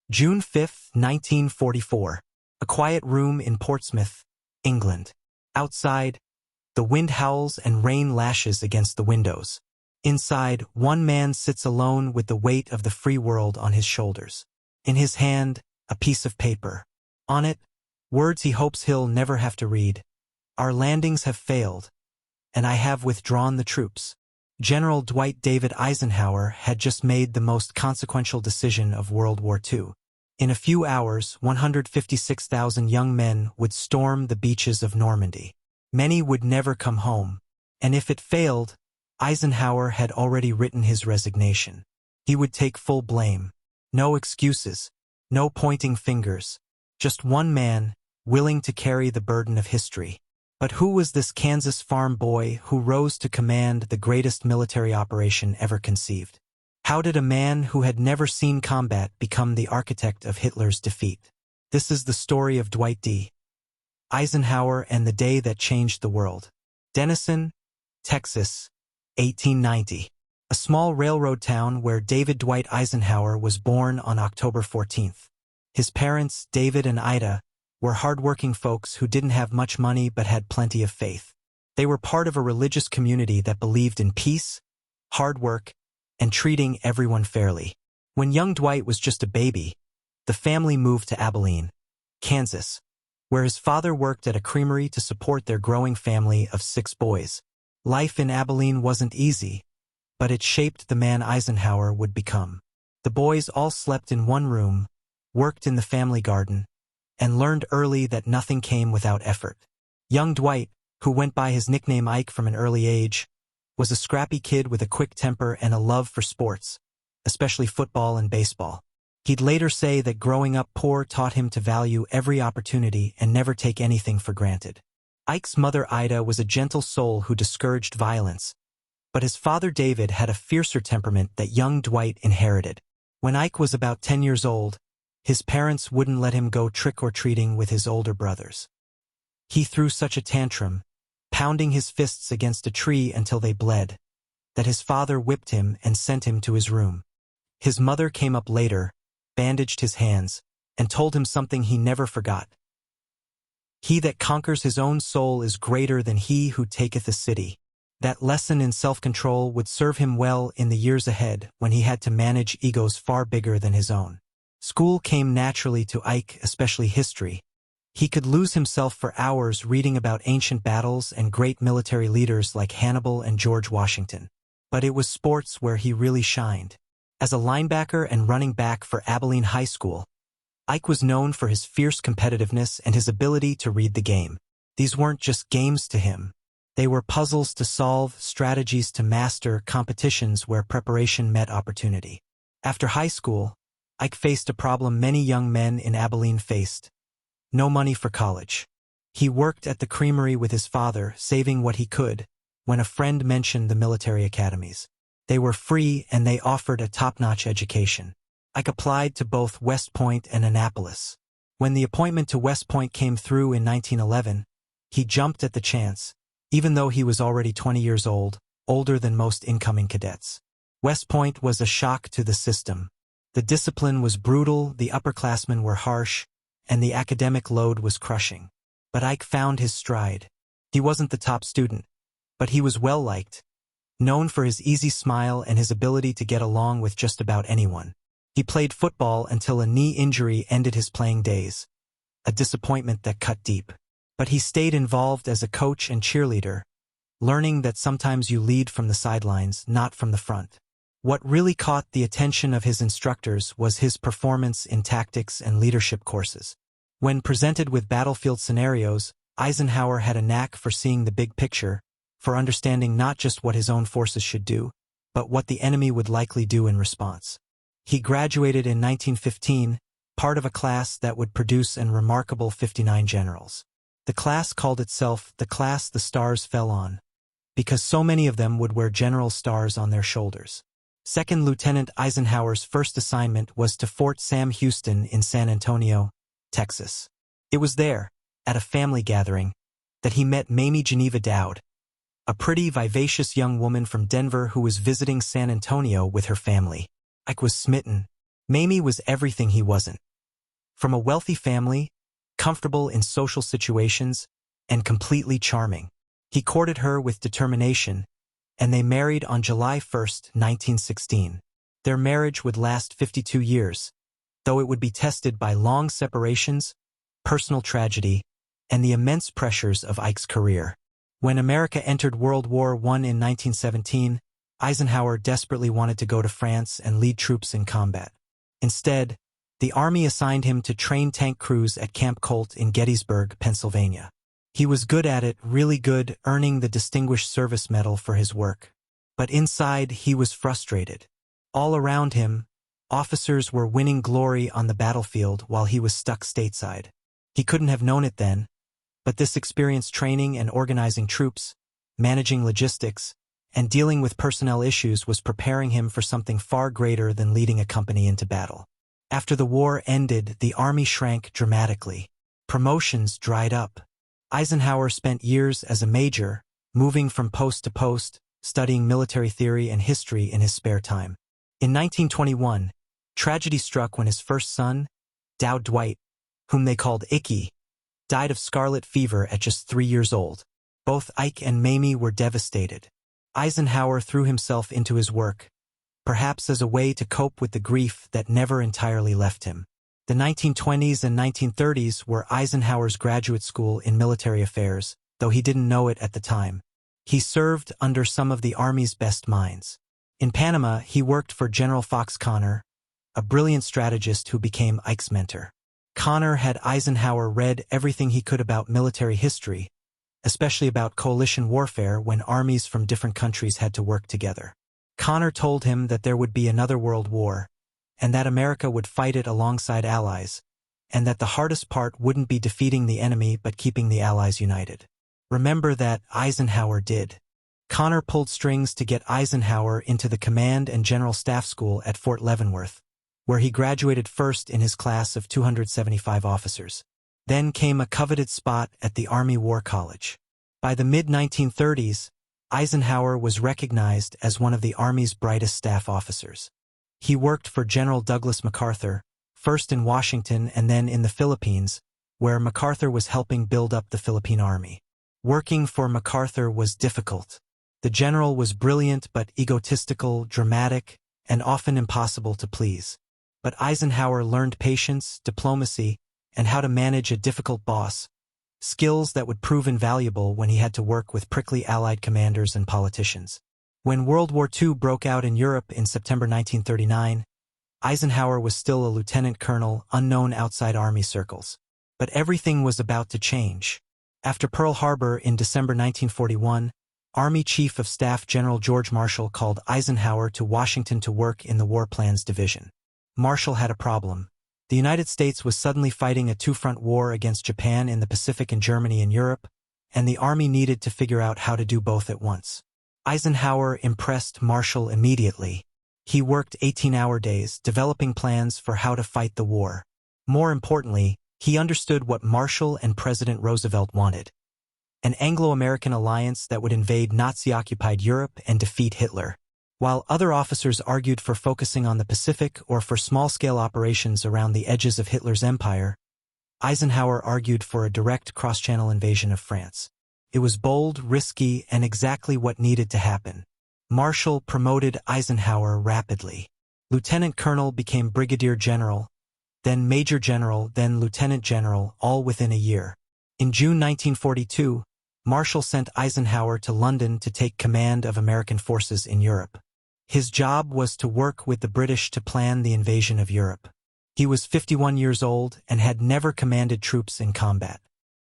June 5, 1944. A quiet room in Portsmouth, England. Outside, the wind howls and rain lashes against the windows. Inside, one man sits alone with the weight of the free world on his shoulders. In his hand, a piece of paper. On it, words he hopes he'll never have to read. Our landings have failed, and I have withdrawn the troops. General Dwight David Eisenhower had just made the most consequential decision of World War II. In a few hours, 156,000 young men would storm the beaches of Normandy. Many would never come home, and if it failed, Eisenhower had already written his resignation. He would take full blame. No excuses, no pointing fingers, just one man, willing to carry the burden of history. But who was this Kansas farm boy who rose to command the greatest military operation ever conceived? How did a man who had never seen combat become the architect of Hitler's defeat? This is the story of Dwight D. Eisenhower and the day that changed the world. Denison, Texas, 1890. A small railroad town where David Dwight Eisenhower was born on October 14th. His parents, David and Ida, were hard-working folks who didn't have much money but had plenty of faith. They were part of a religious community that believed in peace, hard work, and treating everyone fairly. When young Dwight was just a baby, the family moved to Abilene, Kansas, where his father worked at a creamery to support their growing family of 6 boys. Life in Abilene wasn't easy, but it shaped the man Eisenhower would become. The boys all slept in one room, worked in the family garden, and learned early that nothing came without effort. Young Dwight, who went by his nickname Ike from an early age, was a scrappy kid with a quick temper and a love for sports, especially football and baseball. He'd later say that growing up poor taught him to value every opportunity and never take anything for granted. Ike's mother Ida was a gentle soul who discouraged violence, but his father David had a fiercer temperament that young Dwight inherited. When Ike was about 10 years old, his parents wouldn't let him go trick-or-treating with his older brothers. He threw such a tantrum, pounding his fists against a tree until they bled, that his father whipped him and sent him to his room. His mother came up later, bandaged his hands, and told him something he never forgot. He that conquers his own soul is greater than he who taketh a city. That lesson in self-control would serve him well in the years ahead when he had to manage egos far bigger than his own. School came naturally to Ike, especially history. He could lose himself for hours reading about ancient battles and great military leaders like Hannibal and George Washington. But it was sports where he really shined. As a linebacker and running back for Abilene High School, Ike was known for his fierce competitiveness and his ability to read the game. These weren't just games to him. They were puzzles to solve, strategies to master, competitions where preparation met opportunity. After high school, Ike faced a problem many young men in Abilene faced: no money for college. He worked at the creamery with his father, saving what he could, when a friend mentioned the military academies. They were free and they offered a top-notch education. Ike applied to both West Point and Annapolis. When the appointment to West Point came through in 1911, he jumped at the chance, even though he was already 20 years old, older than most incoming cadets. West Point was a shock to the system. The discipline was brutal, the upperclassmen were harsh, and the academic load was crushing. But Ike found his stride. He wasn't the top student, but he was well-liked, known for his easy smile and his ability to get along with just about anyone. He played football until a knee injury ended his playing days, a disappointment that cut deep. But he stayed involved as a coach and cheerleader, learning that sometimes you lead from the sidelines, not from the front. What really caught the attention of his instructors was his performance in tactics and leadership courses. When presented with battlefield scenarios, Eisenhower had a knack for seeing the big picture, for understanding not just what his own forces should do, but what the enemy would likely do in response. He graduated in 1915, part of a class that would produce an remarkable 59 generals. The class called itself the class the stars fell on, because so many of them would wear general stars on their shoulders. Second Lieutenant Eisenhower's first assignment was to Fort Sam Houston in San Antonio, Texas. It was there, at a family gathering, that he met Mamie Geneva Dowd, a pretty, vivacious young woman from Denver who was visiting San Antonio with her family. Ike was smitten. Mamie was everything he wasn't. From a wealthy family, comfortable in social situations, and completely charming. He courted her with determination, and they married on July 1, 1916. Their marriage would last 52 years, though it would be tested by long separations, personal tragedy, and the immense pressures of Ike's career. When America entered World War I in 1917, Eisenhower desperately wanted to go to France and lead troops in combat. Instead, the Army assigned him to train tank crews at Camp Colt in Gettysburg, Pennsylvania. He was good at it, really good, earning the Distinguished Service Medal for his work. But inside, he was frustrated. All around him, officers were winning glory on the battlefield while he was stuck stateside. He couldn't have known it then, but this experience training and organizing troops, managing logistics, and dealing with personnel issues was preparing him for something far greater than leading a company into battle. After the war ended, the Army shrank dramatically. Promotions dried up. Eisenhower spent years as a major, moving from post to post, studying military theory and history in his spare time. In 1921, tragedy struck when his first son, Dwight, whom they called Icky, died of scarlet fever at just 3 years old. Both Ike and Mamie were devastated. Eisenhower threw himself into his work, perhaps as a way to cope with the grief that never entirely left him. The 1920s and 1930s were Eisenhower's graduate school in military affairs, though he didn't know it at the time. He served under some of the Army's best minds. In Panama, he worked for General Fox Connor, a brilliant strategist who became Ike's mentor. Connor had Eisenhower read everything he could about military history, especially about coalition warfare when armies from different countries had to work together. Connor told him that there would be another world war, and that America would fight it alongside allies, and that the hardest part wouldn't be defeating the enemy but keeping the allies united. Remember that Eisenhower did. Connor pulled strings to get Eisenhower into the Command and General Staff School at Fort Leavenworth, where he graduated first in his class of 275 officers. Then came a coveted spot at the Army War College. By the mid-1930s, Eisenhower was recognized as one of the Army's brightest staff officers. He worked for General Douglas MacArthur, first in Washington and then in the Philippines, where MacArthur was helping build up the Philippine Army. Working for MacArthur was difficult. The general was brilliant but egotistical, dramatic, and often impossible to please. But Eisenhower learned patience, diplomacy, and how to manage a difficult boss, skills that would prove invaluable when he had to work with prickly Allied commanders and politicians. When World War II broke out in Europe in September 1939, Eisenhower was still a lieutenant colonel, unknown outside Army circles. But everything was about to change. After Pearl Harbor in December 1941, Army Chief of Staff General George Marshall called Eisenhower to Washington to work in the War Plans Division. Marshall had a problem. The United States was suddenly fighting a two-front war against Japan in the Pacific and Germany in Europe, and the Army needed to figure out how to do both at once. Eisenhower impressed Marshall immediately. He worked 18-hour days, developing plans for how to fight the war. More importantly, he understood what Marshall and President Roosevelt wanted: an Anglo-American alliance that would invade Nazi-occupied Europe and defeat Hitler. While other officers argued for focusing on the Pacific or for small-scale operations around the edges of Hitler's empire, Eisenhower argued for a direct cross-channel invasion of France. It was bold, risky, and exactly what needed to happen. Marshall promoted Eisenhower rapidly. Lieutenant colonel became brigadier general, then major general, then lieutenant general, all within a year. In June 1942, Marshall sent Eisenhower to London to take command of American forces in Europe. His job was to work with the British to plan the invasion of Europe. He was 51 years old and had never commanded troops in combat.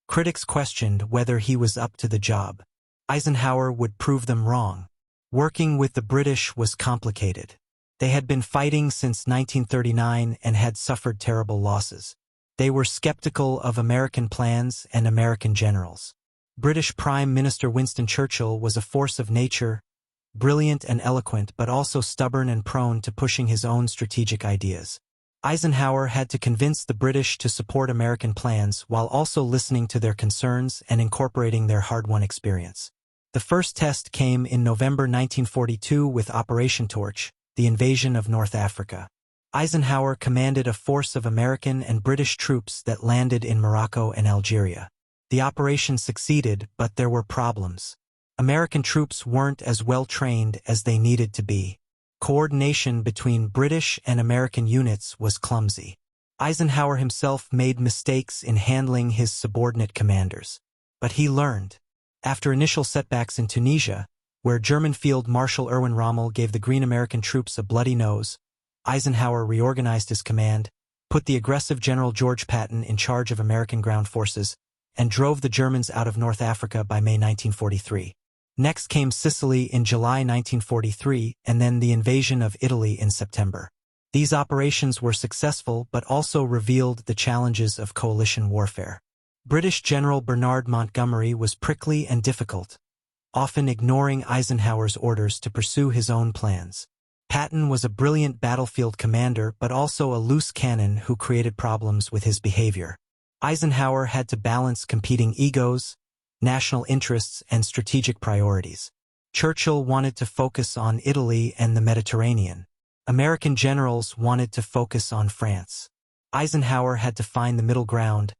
Critics questioned whether he was up to the job. Eisenhower would prove them wrong. Working with the British was complicated. They had been fighting since 1939 and had suffered terrible losses. They were skeptical of American plans and American generals. British Prime Minister Winston Churchill was a force of nature, brilliant and eloquent, but also stubborn and prone to pushing his own strategic ideas. Eisenhower had to convince the British to support American plans while also listening to their concerns and incorporating their hard-won experience. The first test came in November 1942 with Operation Torch, the invasion of North Africa. Eisenhower commanded a force of American and British troops that landed in Morocco and Algeria. The operation succeeded, but there were problems. American troops weren't as well trained as they needed to be. Coordination between British and American units was clumsy. Eisenhower himself made mistakes in handling his subordinate commanders. But he learned. After initial setbacks in Tunisia, where German Field Marshal Erwin Rommel gave the Green American troops a bloody nose, Eisenhower reorganized his command, put the aggressive General George Patton in charge of American ground forces, and drove the Germans out of North Africa by May 1943. Next came Sicily in July 1943 and then the invasion of Italy in September. These operations were successful but also revealed the challenges of coalition warfare. British General Bernard Montgomery was prickly and difficult, often ignoring Eisenhower's orders to pursue his own plans. Patton was a brilliant battlefield commander but also a loose cannon who created problems with his behavior. Eisenhower had to balance competing egos, national interests, and strategic priorities. Churchill wanted to focus on Italy and the Mediterranean. American generals wanted to focus on France. Eisenhower had to find the middle ground,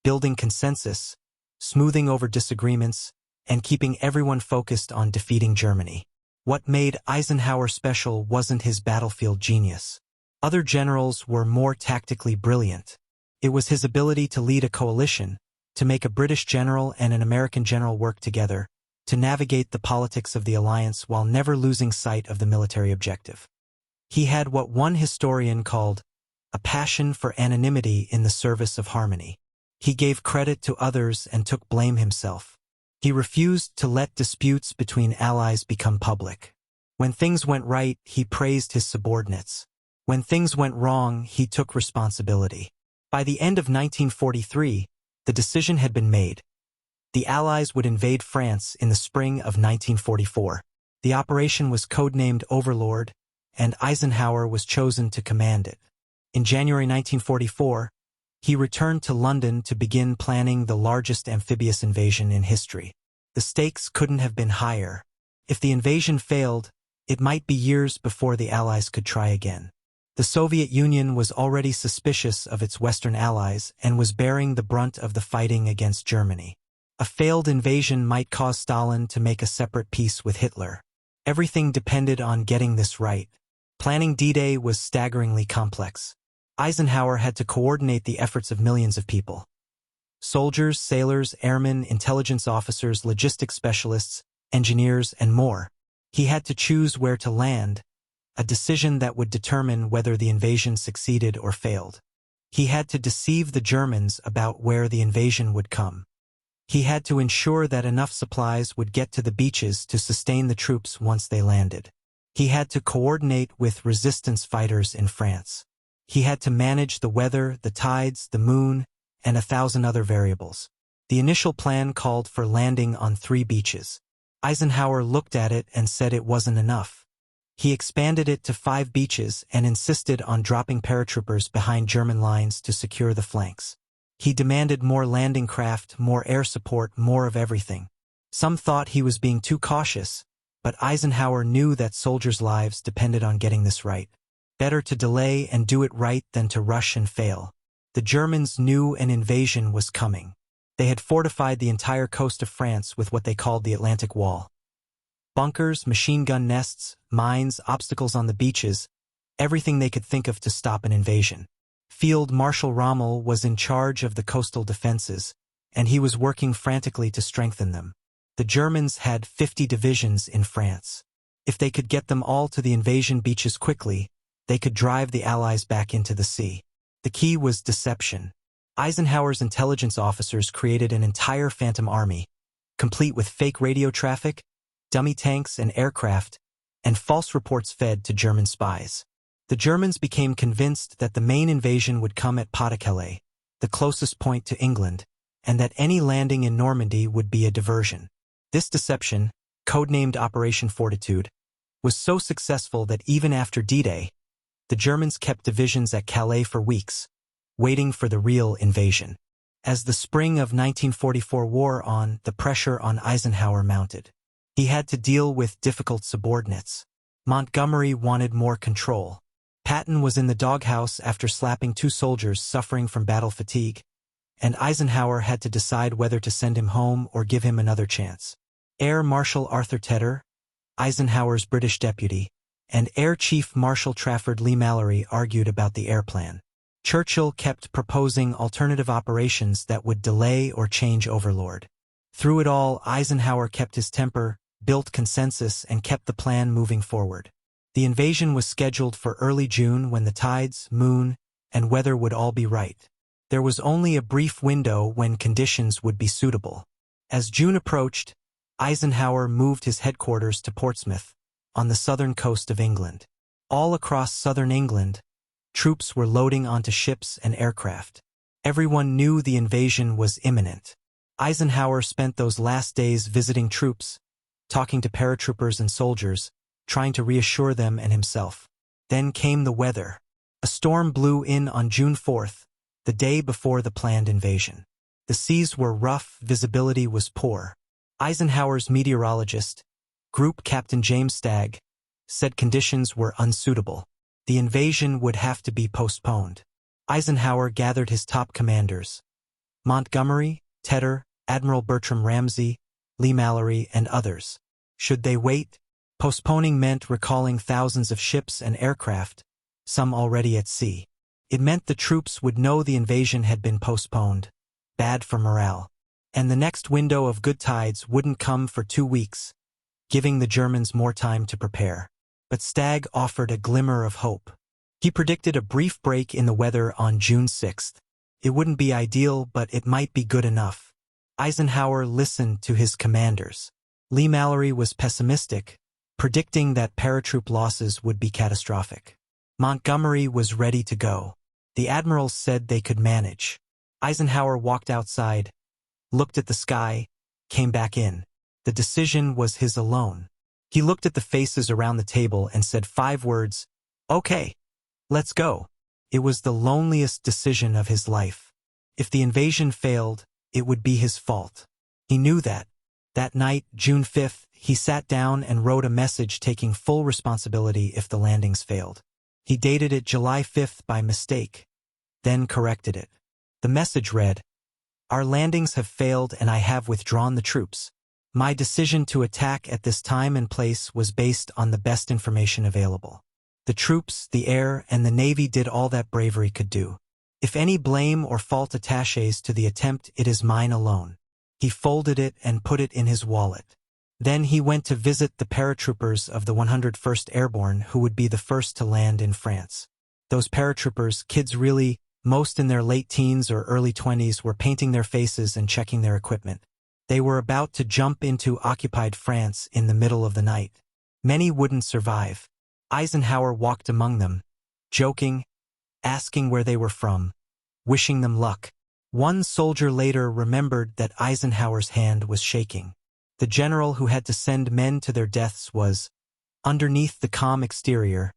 building consensus, smoothing over disagreements, and keeping everyone focused on defeating Germany. What made Eisenhower special wasn't his battlefield genius. Other generals were more tactically brilliant. It was his ability to lead a coalition, to make a British general and an American general work together, to navigate the politics of the alliance while never losing sight of the military objective. He had what one historian called a passion for anonymity in the service of harmony. He gave credit to others and took blame himself. He refused to let disputes between allies become public. When things went right, he praised his subordinates. When things went wrong, he took responsibility. By the end of 1943, the decision had been made. The Allies would invade France in the spring of 1944. The operation was codenamed Overlord, and Eisenhower was chosen to command it. In January 1944, he returned to London to begin planning the largest amphibious invasion in history. The stakes couldn't have been higher. If the invasion failed, it might be years before the Allies could try again. The Soviet Union was already suspicious of its Western allies and was bearing the brunt of the fighting against Germany. A failed invasion might cause Stalin to make a separate peace with Hitler. Everything depended on getting this right. Planning D-Day was staggeringly complex. Eisenhower had to coordinate the efforts of millions of people. Soldiers, sailors, airmen, intelligence officers, logistics specialists, engineers, and more. He had to choose where to land, a decision that would determine whether the invasion succeeded or failed. He had to deceive the Germans about where the invasion would come. He had to ensure that enough supplies would get to the beaches to sustain the troops once they landed. He had to coordinate with resistance fighters in France. He had to manage the weather, the tides, the moon, and 1,000 other variables. The initial plan called for landing on 3 beaches. Eisenhower looked at it and said it wasn't enough. He expanded it to 5 beaches and insisted on dropping paratroopers behind German lines to secure the flanks. He demanded more landing craft, more air support, more of everything. Some thought he was being too cautious, but Eisenhower knew that soldiers' lives depended on getting this right. Better to delay and do it right than to rush and fail. The Germans knew an invasion was coming. They had fortified the entire coast of France with what they called the Atlantic Wall. Bunkers, machine gun nests, mines, obstacles on the beaches, everything they could think of to stop an invasion. Field Marshal Rommel was in charge of the coastal defenses, and he was working frantically to strengthen them. The Germans had 50 divisions in France. If they could get them all to the invasion beaches quickly, they could drive the Allies back into the sea. The key was deception. Eisenhower's intelligence officers created an entire phantom army, complete with fake radio traffic, dummy tanks and aircraft, and false reports fed to German spies. The Germans became convinced that the main invasion would come at Pas-de-Calais, the closest point to England, and that any landing in Normandy would be a diversion. This deception, codenamed Operation Fortitude, was so successful that even after D-Day, the Germans kept divisions at Calais for weeks, waiting for the real invasion. As the spring of 1944 wore on, the pressure on Eisenhower mounted. He had to deal with difficult subordinates. Montgomery wanted more control. Patton was in the doghouse after slapping 2 soldiers suffering from battle fatigue, and Eisenhower had to decide whether to send him home or give him another chance. Air Marshal Arthur Tedder, Eisenhower's British deputy, and Air Chief Marshal Trafford Leigh-Mallory argued about the air plan. Churchill kept proposing alternative operations that would delay or change Overlord. Through it all, Eisenhower kept his temper, built consensus, and kept the plan moving forward. The invasion was scheduled for early June when the tides, moon, and weather would all be right. There was only a brief window when conditions would be suitable. As June approached, Eisenhower moved his headquarters to Portsmouth, on the southern coast of England. All across southern England, troops were loading onto ships and aircraft. Everyone knew the invasion was imminent. Eisenhower spent those last days visiting troops, talking to paratroopers and soldiers, trying to reassure them and himself. Then came the weather. A storm blew in on June 4th, the day before the planned invasion. The seas were rough, visibility was poor. Eisenhower's meteorologist, Group Captain James Stagg, said conditions were unsuitable. The invasion would have to be postponed. Eisenhower gathered his top commanders: Montgomery, Tedder, Admiral Bertram Ramsay, Leigh-Mallory, and others. Should they wait? Postponing meant recalling thousands of ships and aircraft, some already at sea. It meant the troops would know the invasion had been postponed, bad for morale. And the next window of good tides wouldn't come for 2 weeks, giving the Germans more time to prepare. But Stagg offered a glimmer of hope. He predicted a brief break in the weather on June 6th. It wouldn't be ideal, but it might be good enough. Eisenhower listened to his commanders. Leigh-Mallory was pessimistic, predicting that paratroop losses would be catastrophic. Montgomery was ready to go. The admirals said they could manage. Eisenhower walked outside, looked at the sky, came back in. The decision was his alone. He looked at the faces around the table and said 5 words, "Okay, let's go." It was the loneliest decision of his life. If the invasion failed, it would be his fault. He knew that. That night, June 5th, he sat down and wrote a message taking full responsibility if the landings failed. He dated it July 5th by mistake, then corrected it. The message read, "Our landings have failed and I have withdrawn the troops. My decision to attack at this time and place was based on the best information available. The troops, the air, and the Navy did all that bravery could do. If any blame or fault attaches to the attempt, it is mine alone." He folded it and put it in his wallet. Then he went to visit the paratroopers of the 101st Airborne who would be the first to land in France. Those paratroopers, kids really, most in their late teens or early 20s, were painting their faces and checking their equipment. They were about to jump into occupied France in the middle of the night. Many wouldn't survive. Eisenhower walked among them, joking, asking where they were from, wishing them luck. One soldier later remembered that Eisenhower's hand was shaking. The general who had to send men to their deaths was, underneath the calm exterior,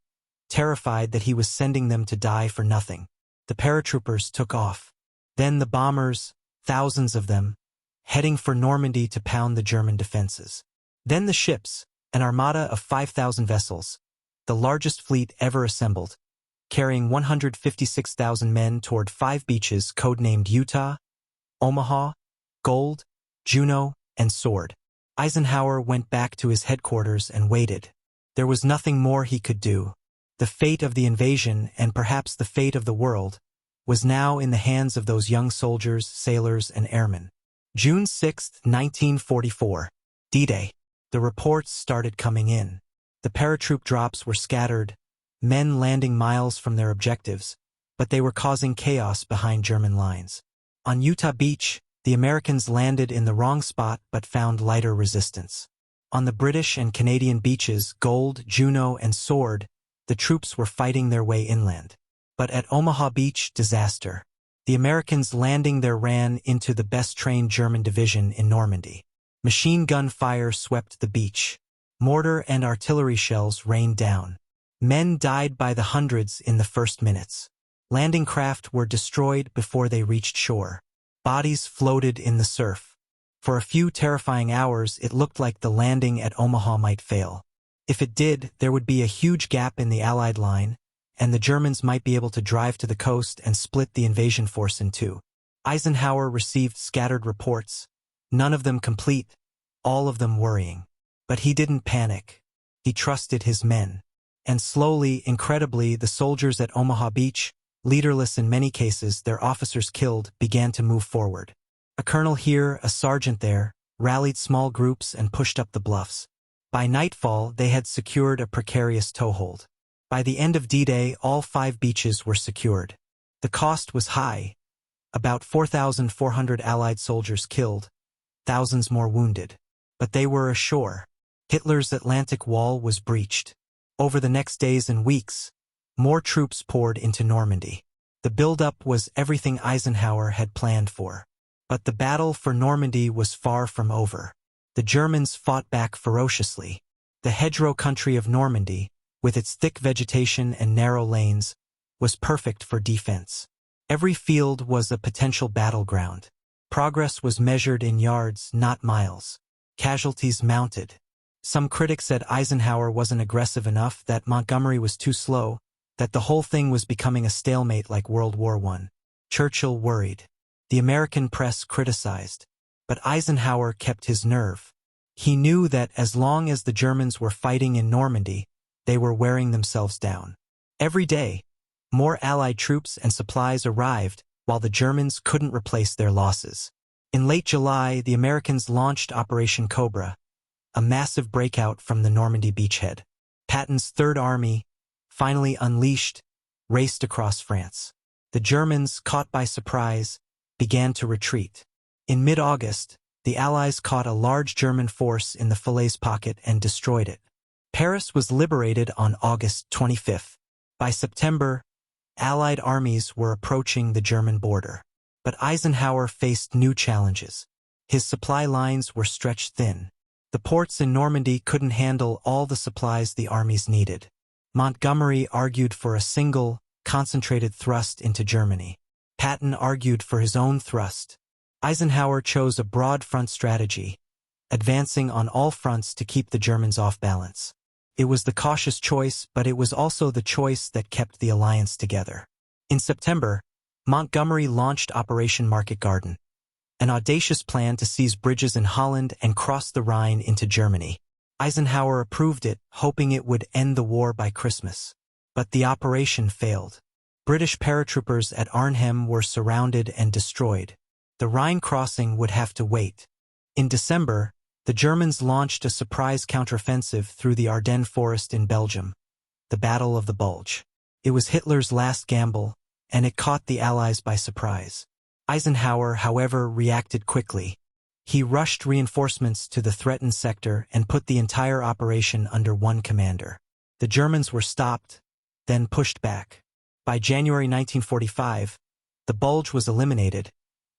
terrified that he was sending them to die for nothing. The paratroopers took off. Then the bombers, thousands of them, heading for Normandy to pound the German defenses. Then the ships, an armada of 5,000 vessels, the largest fleet ever assembled, carrying 156,000 men toward 5 beaches codenamed Utah, Omaha, Gold, Juno, and Sword. Eisenhower went back to his headquarters and waited. There was nothing more he could do. The fate of the invasion, and perhaps the fate of the world, was now in the hands of those young soldiers, sailors, and airmen. June 6, 1944. D-Day. The reports started coming in. The paratroop drops were scattered, men landing miles from their objectives, but they were causing chaos behind German lines. On Utah Beach, the Americans landed in the wrong spot but found lighter resistance. On the British and Canadian beaches, Gold, Juno, and Sword, the troops were fighting their way inland. But at Omaha Beach, disaster. The Americans landing there ran into the best-trained German division in Normandy. Machine gun fire swept the beach. Mortar and artillery shells rained down. Men died by the hundreds in the first minutes. Landing craft were destroyed before they reached shore. Bodies floated in the surf. For a few terrifying hours, it looked like the landing at Omaha might fail. If it did, there would be a huge gap in the Allied line, and the Germans might be able to drive to the coast and split the invasion force in two. Eisenhower received scattered reports, none of them complete, all of them worrying. But he didn't panic. He trusted his men. And slowly, incredibly, the soldiers at Omaha Beach, leaderless in many cases, their officers killed, began to move forward. A colonel here, a sergeant there, rallied small groups and pushed up the bluffs. By nightfall, they had secured a precarious toehold. By the end of D-Day, all 5 beaches were secured. The cost was high. About 4,400 Allied soldiers killed, thousands more wounded. But they were ashore. Hitler's Atlantic Wall was breached. Over the next days and weeks, more troops poured into Normandy. The buildup was everything Eisenhower had planned for. But the battle for Normandy was far from over. The Germans fought back ferociously. The hedgerow country of Normandy, with its thick vegetation and narrow lanes, was perfect for defense. Every field was a potential battleground. Progress was measured in yards, not miles. Casualties mounted. Some critics said Eisenhower wasn't aggressive enough, that Montgomery was too slow, that the whole thing was becoming a stalemate like World War I. Churchill worried. The American press criticized. But Eisenhower kept his nerve. He knew that as long as the Germans were fighting in Normandy, they were wearing themselves down. Every day, more Allied troops and supplies arrived, while the Germans couldn't replace their losses. In late July, the Americans launched Operation Cobra, a massive breakout from the Normandy beachhead. Patton's Third Army, finally unleashed, raced across France. The Germans, caught by surprise, began to retreat. In mid-August, the Allies caught a large German force in the Falaise pocket and destroyed it. Paris was liberated on August 25. By September, Allied armies were approaching the German border. But Eisenhower faced new challenges. His supply lines were stretched thin. The ports in Normandy couldn't handle all the supplies the armies needed. Montgomery argued for a single, concentrated thrust into Germany. Patton argued for his own thrust. Eisenhower chose a broad front strategy, advancing on all fronts to keep the Germans off balance. It was the cautious choice, but it was also the choice that kept the alliance together. In September, Montgomery launched Operation Market Garden, an audacious plan to seize bridges in Holland and cross the Rhine into Germany. Eisenhower approved it, hoping it would end the war by Christmas. But the operation failed. British paratroopers at Arnhem were surrounded and destroyed. The Rhine crossing would have to wait. In December, the Germans launched a surprise counteroffensive through the Ardennes forest in Belgium, the Battle of the Bulge. It was Hitler's last gamble, and it caught the Allies by surprise. Eisenhower, however, reacted quickly. He rushed reinforcements to the threatened sector and put the entire operation under one commander. The Germans were stopped, then pushed back. By January 1945, the Bulge was eliminated,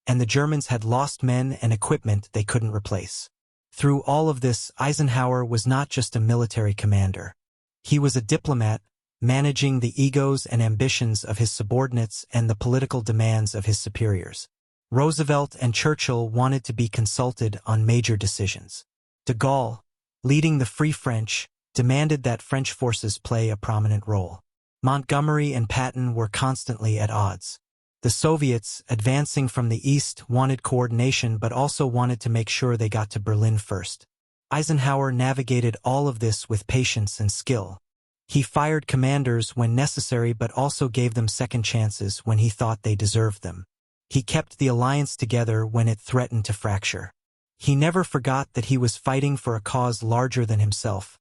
and the Germans had lost men and equipment they couldn't replace. Through all of this, Eisenhower was not just a military commander. He was a diplomat, managing the egos and ambitions of his subordinates and the political demands of his superiors. Roosevelt and Churchill wanted to be consulted on major decisions. De Gaulle, leading the Free French, demanded that French forces play a prominent role. Montgomery and Patton were constantly at odds. The Soviets, advancing from the east, wanted coordination but also wanted to make sure they got to Berlin first. Eisenhower navigated all of this with patience and skill. He fired commanders when necessary but also gave them second chances when he thought they deserved them. He kept the alliance together when it threatened to fracture. He never forgot that he was fighting for a cause larger than himself,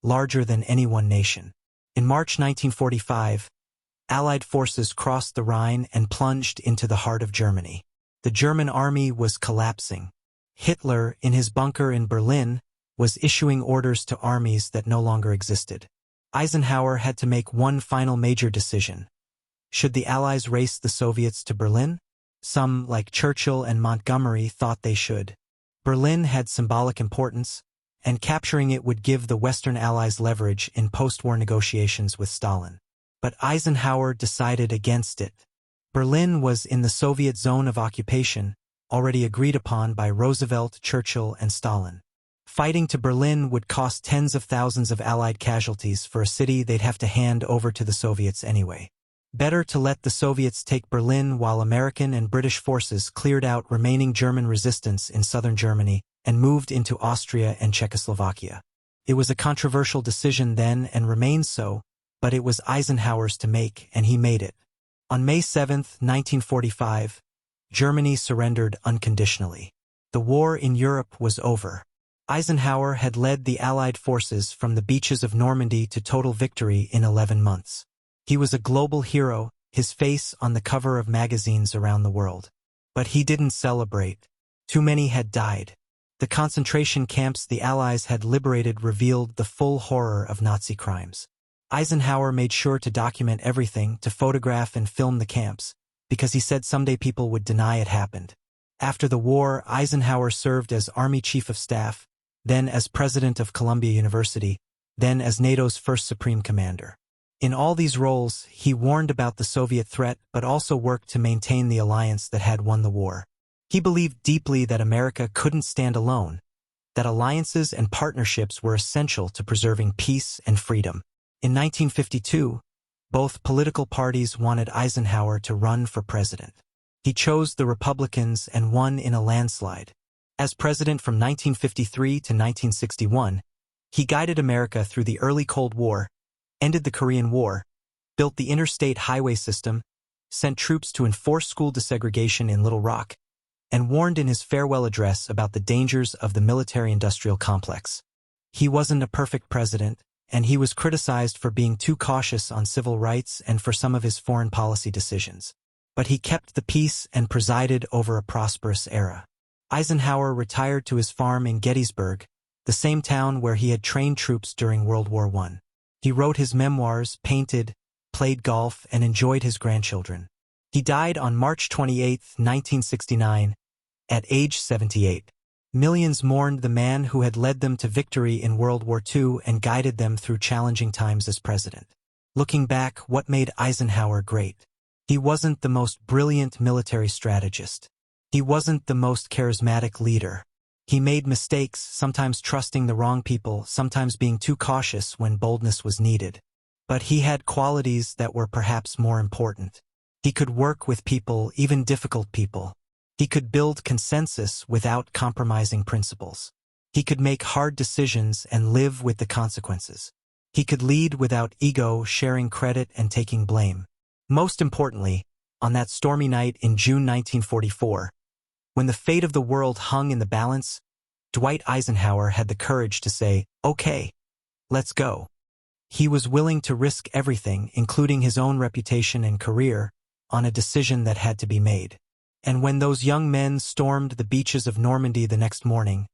larger than any one nation. In March 1945, Allied forces crossed the Rhine and plunged into the heart of Germany. The German army was collapsing. Hitler, in his bunker in Berlin, was issuing orders to armies that no longer existed. Eisenhower had to make one final major decision. Should the Allies race the Soviets to Berlin? Some, like Churchill and Montgomery, thought they should. Berlin had symbolic importance, and capturing it would give the Western Allies leverage in post-war negotiations with Stalin. But Eisenhower decided against it. Berlin was in the Soviet zone of occupation, already agreed upon by Roosevelt, Churchill, and Stalin. Fighting to Berlin would cost tens of thousands of Allied casualties for a city they'd have to hand over to the Soviets anyway. Better to let the Soviets take Berlin while American and British forces cleared out remaining German resistance in southern Germany and moved into Austria and Czechoslovakia. It was a controversial decision then and remains so, but it was Eisenhower's to make, and he made it. On May 7, 1945, Germany surrendered unconditionally. The war in Europe was over. Eisenhower had led the Allied forces from the beaches of Normandy to total victory in 11 months. He was a global hero, his face on the cover of magazines around the world. But he didn't celebrate. Too many had died. The concentration camps the Allies had liberated revealed the full horror of Nazi crimes. Eisenhower made sure to document everything, to photograph and film the camps, because he said someday people would deny it happened. After the war, Eisenhower served as Army Chief of Staff, then as President of Columbia University, then as NATO's first Supreme Commander. In all these roles, he warned about the Soviet threat but also worked to maintain the alliance that had won the war. He believed deeply that America couldn't stand alone, that alliances and partnerships were essential to preserving peace and freedom. In 1952, both political parties wanted Eisenhower to run for president. He chose the Republicans and won in a landslide. As president from 1953 to 1961, he guided America through the early Cold War, ended the Korean War, built the interstate highway system, sent troops to enforce school desegregation in Little Rock, and warned in his farewell address about the dangers of the military-industrial complex. He wasn't a perfect president, and he was criticized for being too cautious on civil rights and for some of his foreign policy decisions. But he kept the peace and presided over a prosperous era. Eisenhower retired to his farm in Gettysburg, the same town where he had trained troops during World War I. He wrote his memoirs, painted, played golf, and enjoyed his grandchildren. He died on March 28, 1969, at age 78. Millions mourned the man who had led them to victory in World War II and guided them through challenging times as president. Looking back, what made Eisenhower great? He wasn't the most brilliant military strategist. He wasn't the most charismatic leader. He made mistakes, sometimes trusting the wrong people, sometimes being too cautious when boldness was needed. But he had qualities that were perhaps more important. He could work with people, even difficult people. He could build consensus without compromising principles. He could make hard decisions and live with the consequences. He could lead without ego, sharing credit and taking blame. Most importantly, on that stormy night in June 1944, when the fate of the world hung in the balance, Dwight Eisenhower had the courage to say, "Okay, let's go." He was willing to risk everything, including his own reputation and career, on a decision that had to be made. And when those young men stormed the beaches of Normandy the next morning,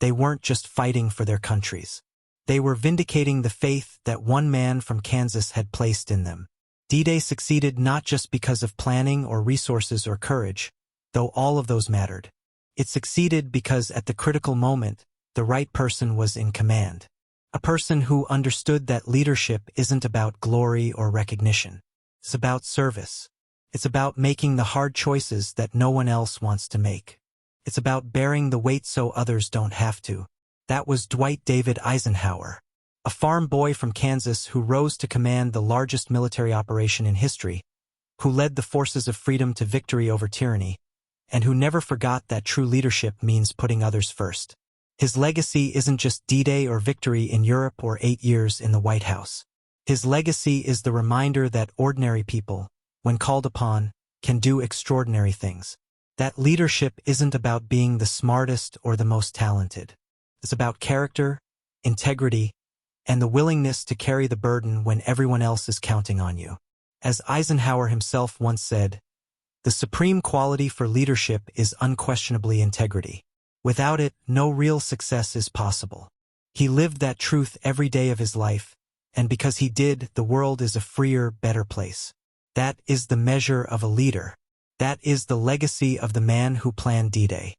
they weren't just fighting for their countries. They were vindicating the faith that one man from Kansas had placed in them. D-Day succeeded not just because of planning or resources or courage, though all of those mattered. It succeeded because at the critical moment, the right person was in command. A person who understood that leadership isn't about glory or recognition. It's about service. It's about making the hard choices that no one else wants to make. It's about bearing the weight so others don't have to. That was Dwight David Eisenhower, a farm boy from Kansas who rose to command the largest military operation in history, who led the forces of freedom to victory over tyranny, and who never forgot that true leadership means putting others first. His legacy isn't just D-Day or victory in Europe or 8 years in the White House. His legacy is the reminder that ordinary people, when called upon, can do extraordinary things. That leadership isn't about being the smartest or the most talented. It's about character, integrity, and the willingness to carry the burden when everyone else is counting on you. As Eisenhower himself once said, "The supreme quality for leadership is unquestionably integrity. Without it, no real success is possible." He lived that truth every day of his life, and because he did, the world is a freer, better place. That is the measure of a leader. That is the legacy of the man who planned D-Day.